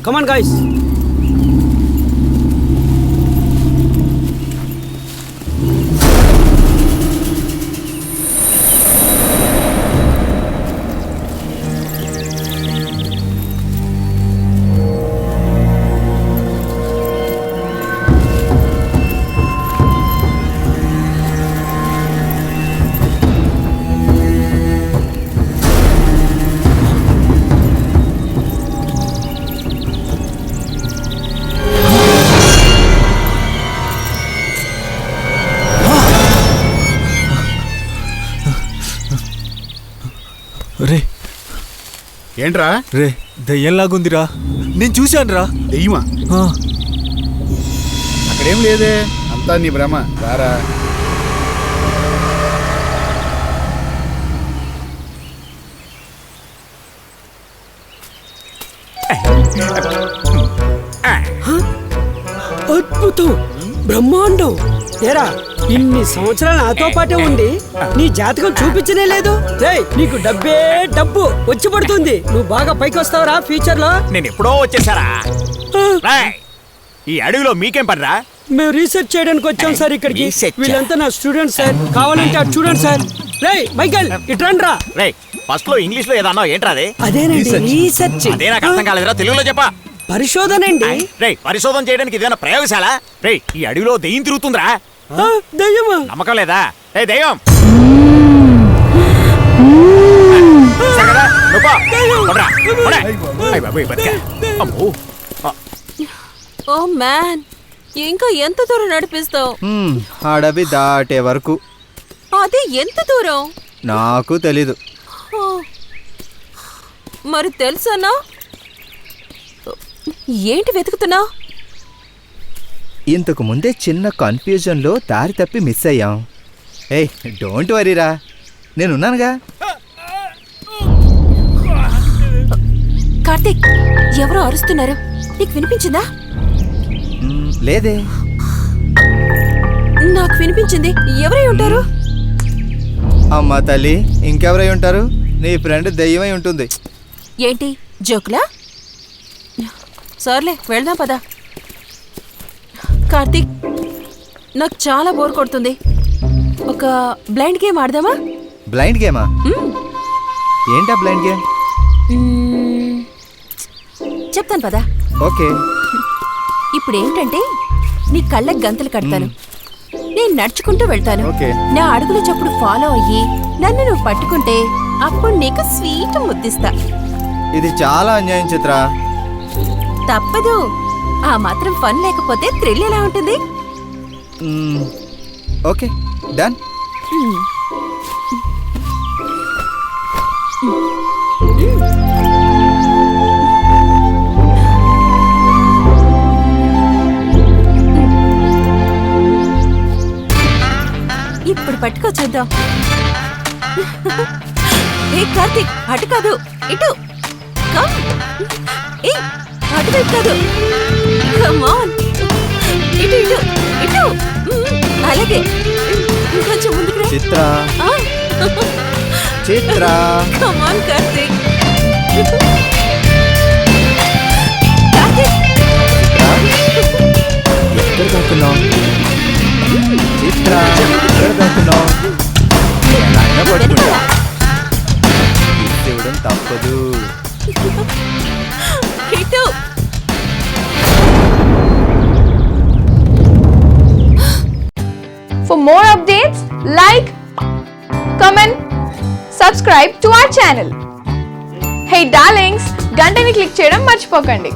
Come on guys. రే ఏంట్రా? రే దయ్యంలాగుందిరా, నేను చూశానురా. దెయ్యమా? అక్కడేం లేదే, అంతా నీ భ్రమ. రారా. అద్భుతం, బ్రహ్మాండం. ఏరా, ఇన్ని సంవత్సరాలు నాతో పాటే ఉండి నీ జాతకం చూపించనే లేదు. రేయ్, నీకు డబ్బే డబ్బు వచ్చి పడుతుంది. నువ్వు బాగా పైకి వస్తావురా ఫ్యూచర్ లో. నేను ఎప్పుడో వచ్చేసారా. ఈ అడవిలో మీకేం పడరా? మేము రీసెర్చ్ చేయడానికి వచ్చాం సార్ ఇక్కడికి. వీళ్ళంతా నా స్టూడెంట్స్ సార్, కావాలంటే అటు చూడండి సార్. రేయ్ మైకేల్, ఇట్రండి రా. రేయ్, ఫస్ట్ లో ఇంగ్లీష్ లో ఏదన్నా ఏంట్రా అది? అదేనండి రీసెర్చ్. అదే నాకు అర్థం కాలేదురా, తెలుగులో చెప్పా. పరిశోధన అండి. రేయ్, పరిశోధన చేయడానికి ఇదేనా ప్రయోగశాల? రేయ్, ఈ అడవిలో దెయ్యం తిరుగుతుందిరా. దయ్యమా? నమ్మకం లేదా? ఏ దయ్యం, ఓ మ్యాన్, ఇంకా ఎంత దూరం నడిపిస్తావు? అడవి దాటే వరకు. అది ఎంత దూరం? నాకు తెలీదు. మరి తెలుసన్నా? ఏంటి వెతుకుతున్నావు? ఇంతకు ముందే చిన్న కన్ఫ్యూజన్లో దారి తప్పి మిస్ అయ్యాం. ఏయ్, డోంట్ వరీరా, నేనున్నానుగా. కార్తీక్, ఎవరో అరుస్తున్నారు, నీకు వినిపించిందా? లేదే. నాకు వినిపించింది. ఎవరై ఉంటారు? అమ్మా తల్లి, ఇంకెవరై ఉంటారు? నీ ఫ్రెండ్ దెయ్యమై ఉంటుంది. ఏంటి జోకులా? సర్లే, వెళ్దాం పదా. కార్తీక్, నాకు చాలా బోర్ కొడుతుంది. ఒక బ్లైండ్ గేమ్ ఆడదామా? బ్లైండ్ గేమా? ఏంటా బ్లైండ్ గేమ్? చెప్తాను పదా. ఓకే. ఇప్పుడు ఏంటంటే, నీ కళ్ళకి గంతలు కడతాను, నేను నడుచుకుంటూ వెళ్తాను. నా అడుగుల చప్పుడు ఫాలో అయ్యి నన్ను నువ్వు పట్టుకుంటే అప్పుడు నీకు స్వీట్ ముద్దిస్తా. ఇది చాలా అన్యాయం చిత్ర. తప్పదు, ఆ మాత్రం ఫన్ లేకపోతే థ్రిల్ ఎలా ఉంటుంది? Okay, done. ఇప్పుడు పట్టుకో చూద్దాం. ఏ కార్తీక్, అటు కాదు, ఇటు కమ్. ఏ అటువైపు కాదు, కమ్ ఆన్. ఇటు ఇటు ఇటు. అలాగే, కొంచెం ముందుకు రా. చిత్ర, చిత్ర, కమ్ ఆన్ కార్తీక్. కార్తీక్, ఎక్కడ దాక్కున్నావు? చిత్ర, ఎక్కడ దాక్కున్నావు? ఎలాగైనా పట్టుకుంటా. ఇవ్వడం తప్పదు. ఇటు. For more updates, like, comment, subscribe to our channel. Hey darlings, గంటని click చేయడం మర్చిపోకండి.